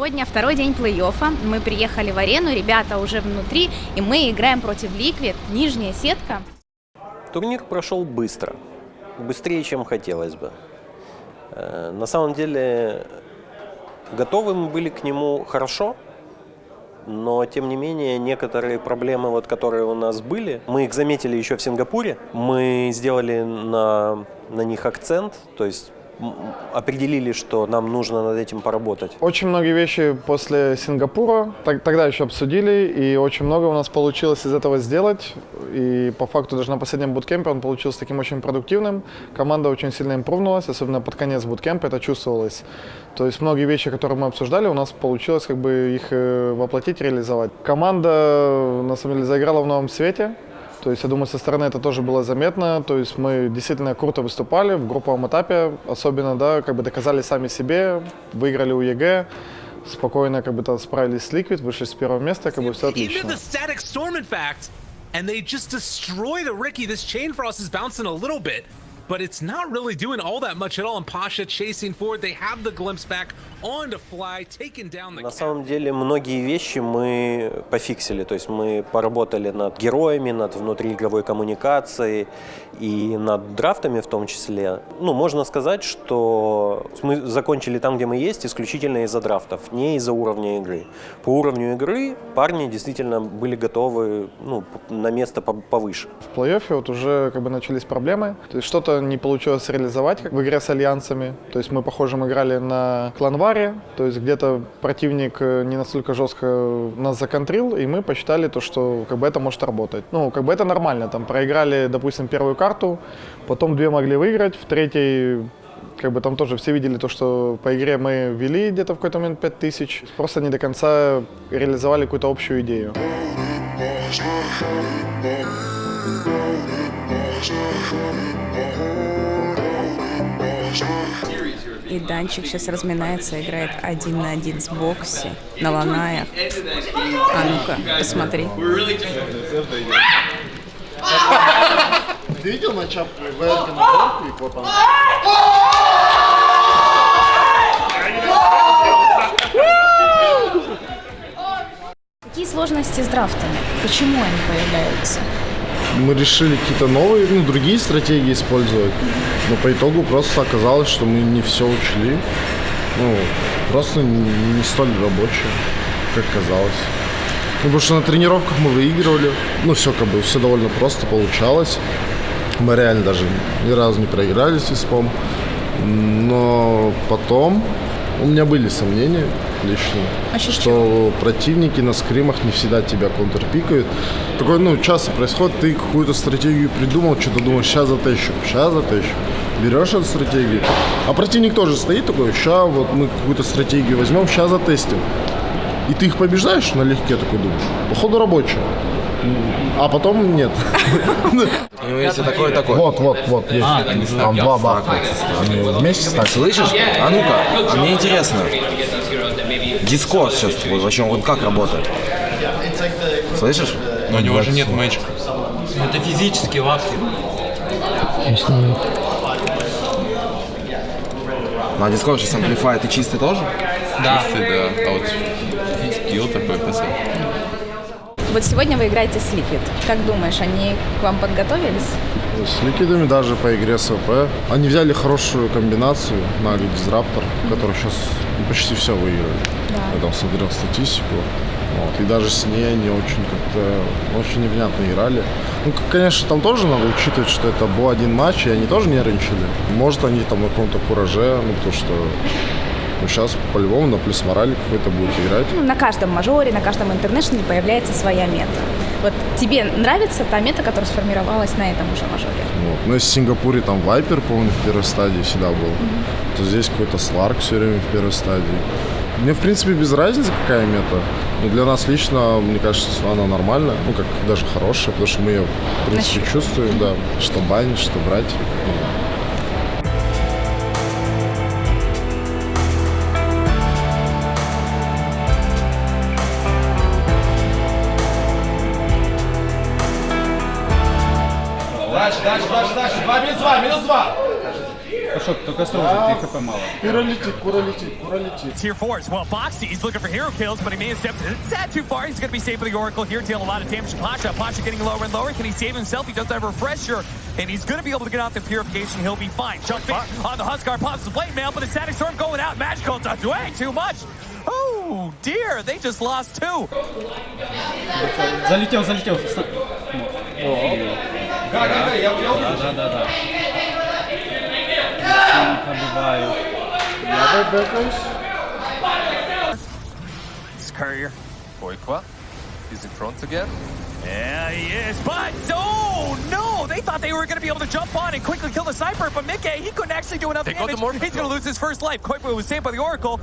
Сегодня второй день плей-оффа. Мы приехали в арену, ребята уже внутри, и мы играем против Liquid, нижняя сетка. Турнир прошел быстро, быстрее, чем хотелось бы. На самом деле, готовы мы были к нему хорошо, но, тем не менее, некоторые проблемы, которые у нас были, мы их заметили еще в Сингапуре. Мы сделали на них акцент, то есть определили, что нам нужно над этим поработать. Очень многие вещи после Сингапура тогда еще обсудили, и очень много у нас получилось из этого сделать. И по факту даже на последнем буткемпе он получился таким очень продуктивным. Команда очень сильно импрувнулась, особенно под конец буткемпа это чувствовалось. То есть многие вещи, которые мы обсуждали, у нас получилось их воплотить, реализовать. Команда на самом деле заиграла в новом свете. То есть, я думаю, со стороны это тоже было заметно. То есть мы действительно круто выступали в групповом этапе, особенно, доказали сами себе, выиграли у ЕГЭ, спокойно справились с Liquid, вышли с первого места, все отлично. But it's not really doing all that much at all. And Pasha chasing forward. They have the glimpse back on to fly, taking down the. На самом деле многие вещи мы пофиксили. То есть мы поработали над героями, над внутриигровой коммуникацией и над драфтами в том числе. Можно сказать, что мы закончили там, где мы есть, исключительно из-за драфтов, не из-за уровня игры. По уровню игры парни действительно были готовы на место повыше. В плей-оффе уже начались проблемы. То есть что-то не получилось реализовать, как в игре с альянсами. То есть мы, похоже, играли на кланваре, то есть где-то противник не настолько жестко нас законтрил, и мы посчитали то, что это может работать. Это нормально. Проиграли, допустим, первую карту, потом две могли выиграть, в третьей там тоже все видели то, что по игре мы вели где-то в какой-то момент 5000, просто не до конца реализовали какую-то общую идею. И Данчик сейчас разминается, играет 1 на 1 с Бокси на Ланаях. А ну-ка, посмотри. Ты видел матчап ВРК на горку и потом? Какие сложности с драфтами? Почему они появляются? Мы решили какие-то новые, другие стратегии использовать. Но по итогу просто оказалось, что мы не все учли. Просто не столь рабочие, как казалось. Потому что на тренировках мы выигрывали. Все довольно просто получалось. Мы реально даже ни разу не проиграли с ИСПом. Но потом у меня были сомнения лично, что противники на скримах не всегда тебя контрпикают. Такое, часто происходит, ты какую-то стратегию придумал, что-то думаешь, сейчас затащу. Берешь эту стратегию, а противник тоже стоит такой, сейчас мы какую-то стратегию возьмем, сейчас затестим. И ты их побеждаешь налегке, такой думаешь, походу рабочая. А потом нет. Если такой. Вот, есть. Там два бака. Они вместе так. Слышишь? А ну-ка, мне интересно. Дискорд сейчас, вообще он как работает? Слышишь? Но у него же нет мэчка. Это физические лапки. На Дискорд сейчас амплифай, ты чистый тоже? Да. Чистый, да. А вот скилл такой писал. Вот сегодня вы играете с Liquid. Как думаешь, они к вам подготовились? С Ликвидами даже по игре с ВП. Они взяли хорошую комбинацию на Дизраптор, который сейчас почти все выиграли. Да. Я там смотрел статистику. И даже с ней они очень невнятно играли. Конечно, там тоже надо учитывать, что это был один матч, и они тоже нервничали. Может, они там на каком-то кураже, потому что сейчас по-любому на плюс морали какой-то будет играть. На каждом мажоре, на каждом интернешнале появляется своя мета. Вот тебе нравится та мета, которая сформировалась на этом уже мажоре? Если в Сингапуре там Вайпер, помню, в первой стадии всегда был, то здесь какой-то Сларк все время в первой стадии. Мне, в принципе, без разницы, какая мета. Но для нас лично, мне кажется, она нормальная, как даже хорошая, потому что мы ее, в принципе, чувствуем, да, что банить, что брать. Дальше. 2 минус 2. Tier 4 as well. Boxy, he's looking for hero kills, but he may have stepped that too far. He's going to be safe for the Oracle here, dealing a lot of damage to Pasha. Pasha getting lower and lower. Can he save himself? He does have a refresher, and he's going to be able to get off the purification. He'll be fine. Jump in on the Huskar, pops the blade mail, but the Static Storm going out. Magical does way too much. Oh dear, they just lost two. Залетел. Да. It's Courier. Koikwa. He's in front again. Yeah, he is, but oh no! They thought they were going to be able to jump on and quickly kill the sniper, but Mickey, he couldn't actually do enough damage. He's going to lose his first life. Koikwa was saved by the Oracle.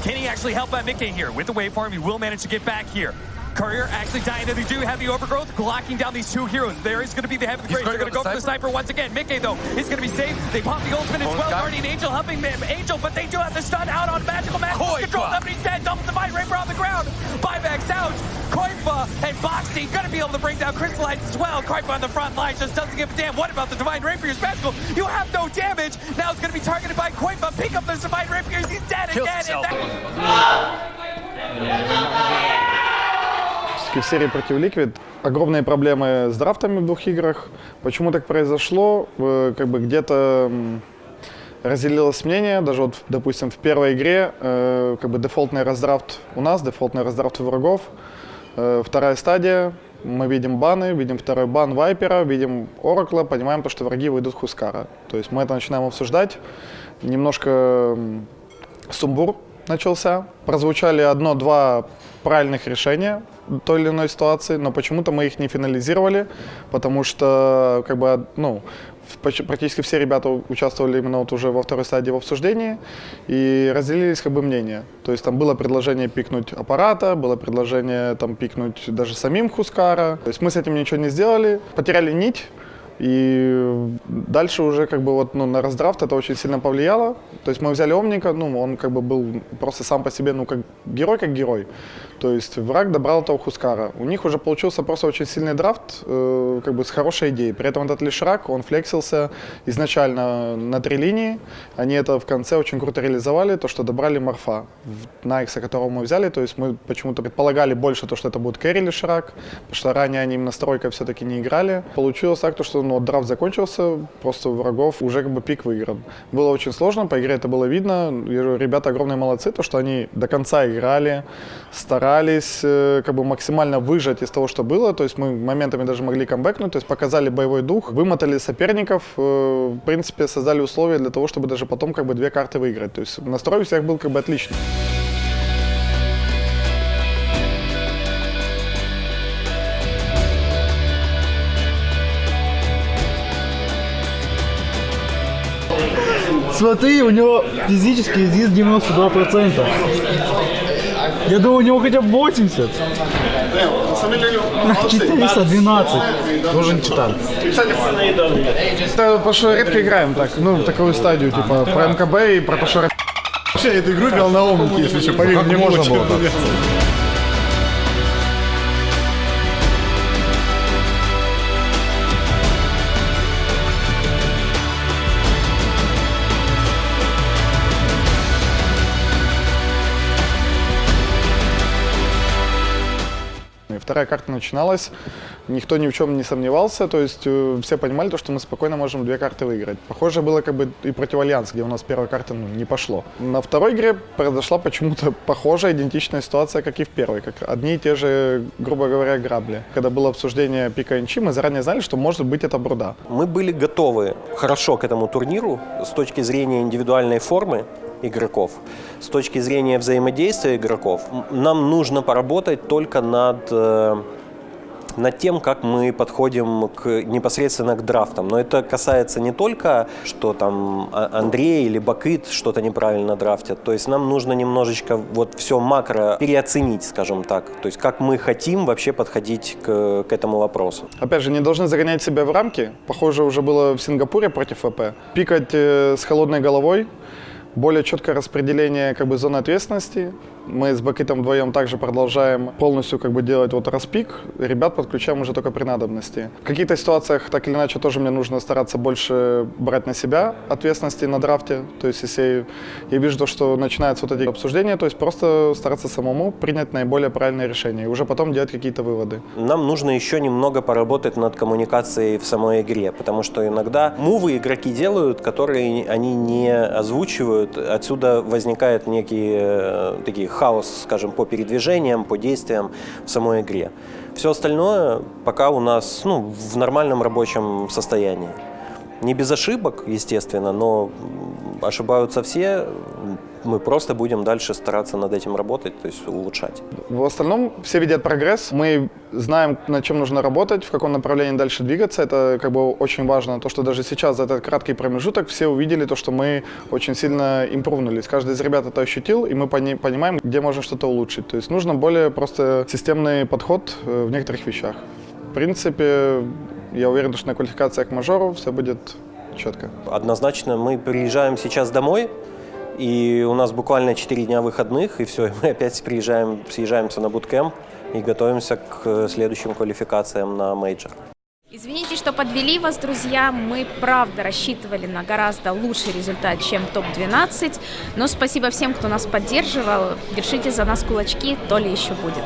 Can he actually help out Mickey here? With the waveform, he will manage to get back here. Courier actually dying, and they do have the overgrowth, blocking down these two heroes. There is going to be the heavy grace. They're going to go for the sniper once again. Mickey, though, is going to be safe. They pop the ultimate as well. Guardian Angel helping them. Angel, but they do have the stun out on Magical Man. Control them, he's dead. Double Divine Raper on the ground. Buybacks out. Koifa and Boxy going to be able to bring down Crystallites as well. Koifa on the front line just doesn't give a damn. What about the Divine Rapiers? Magical, you have no damage. Now it's going to be targeted by Koifa. Pick up the Divine Rapiers. He's dead again. В серии против Liquid огромные проблемы с драфтами в двух играх. Почему так произошло? Как бы где-то разделилось мнение. Даже вот, допустим, в первой игре как бы дефолтный раздрафт у нас, дефолтный раздрафт у врагов. Вторая стадия. Мы видим баны, видим второй бан Вайпера, видим Оракла, понимаем, что враги выйдут Хускара. То есть мы это начинаем обсуждать. Немножко сумбур начался. Прозвучали одно-два правильных решения той или иной ситуации, но почему-то мы их не финализировали, потому что как бы, практически все ребята участвовали именно вот уже во второй стадии в обсуждении и разделились как бы мнения. То есть там было предложение пикнуть аппарата, было предложение там пикнуть даже самим Хускара. То есть мы с этим ничего не сделали, потеряли нить. И дальше уже как бы вот на раздрафт это очень сильно повлияло. То есть мы взяли Омника, он как бы был просто сам по себе, как герой. То есть враг добрал этого Хускара. У них уже получился просто очень сильный драфт, как бы с хорошей идеей. При этом этот Лишрак, он флексился изначально на 3 линии. Они это в конце очень круто реализовали, то, что добрали Морфа, Найкса, которого мы взяли. То есть мы почему-то предполагали больше то, что это будет кэрри Лишрак, потому что ранее они именно стройкой все-таки не играли. Получилось так, что драфт закончился, просто у врагов уже как бы пик выигран. Было очень сложно, по игре это было видно. Ребята огромные молодцы, то, что они до конца играли, старались как бы максимально выжать из того, что было. То есть мы моментами даже могли камбэкнуть, то есть показали боевой дух, вымотали соперников, в принципе создали условия для того, чтобы даже потом как бы 2 карты выиграть. То есть настрой у всех был как бы отличный. Смотри, у него физический изъезд 92%. Я думаю, у него хотя бы 80. 412. Тоже не читал. Это потому что редко играем так, такую стадию, типа про МКБ и про то, что вообще эту игру играл на Омнике, если что, поверь, мне можно было. Вторая карта начиналась, никто ни в чем не сомневался, то есть все понимали, что мы спокойно можем 2 карты выиграть. Похоже было как бы и против Альянс, где у нас первая карта не пошло. На второй игре произошла почему-то похожая, идентичная ситуация, как и в первой, как одни и те же, грубо говоря, грабли. Когда было обсуждение пика НЧ, мы заранее знали, что может быть это бруда. Мы были готовы хорошо к этому турниру с точки зрения индивидуальной формы игроков, с точки зрения взаимодействия игроков. Нам нужно поработать только над тем, как мы подходим непосредственно к драфтам. Но это касается не только, что там Андрей или Бакыт что-то неправильно драфтят. То есть нам нужно немножечко вот все макро переоценить, скажем так. То есть как мы хотим вообще подходить к этому вопросу. Опять же, не должны загонять себя в рамки. Похоже, уже было в Сингапуре против ВП. Пикать с холодной головой. Более четкое распределение как бы зоны ответственности. Мы с Бакитом вдвоем также продолжаем полностью делать распик. Ребят подключаем уже только при надобности. В каких-то ситуациях так или иначе тоже мне нужно стараться больше брать на себя ответственности на драфте. То есть если я вижу то, что начинаются эти обсуждения, то есть просто стараться самому принять наиболее правильное решение и уже потом делать какие-то выводы. Нам нужно еще немного поработать над коммуникацией в самой игре, потому что иногда мувы игроки делают, которые они не озвучивают. Отсюда возникает некий хаос, скажем, по передвижениям, по действиям в самой игре. Все остальное пока у нас в нормальном рабочем состоянии. Не без ошибок, естественно, но ошибаются все. Мы просто будем дальше стараться над этим работать, то есть улучшать. В остальном все видят прогресс. Мы знаем, над чем нужно работать, в каком направлении дальше двигаться. Это очень важно. То, что даже сейчас, за этот краткий промежуток, все увидели то, что мы очень сильно импрувнулись. Каждый из ребят это ощутил, и мы понимаем, где можно что-то улучшить. То есть нужно более просто системный подход в некоторых вещах. В принципе, я уверен, что на квалификациях к мажору все будет четко. Однозначно, мы приезжаем сейчас домой, и у нас буквально 4 дня выходных, и все, мы опять съезжаемся на буткэмп и готовимся к следующим квалификациям на мейджор. Извините, что подвели вас, друзья. Мы, правда, рассчитывали на гораздо лучший результат, чем топ-12. Но спасибо всем, кто нас поддерживал. Держите за нас кулачки, то ли еще будет.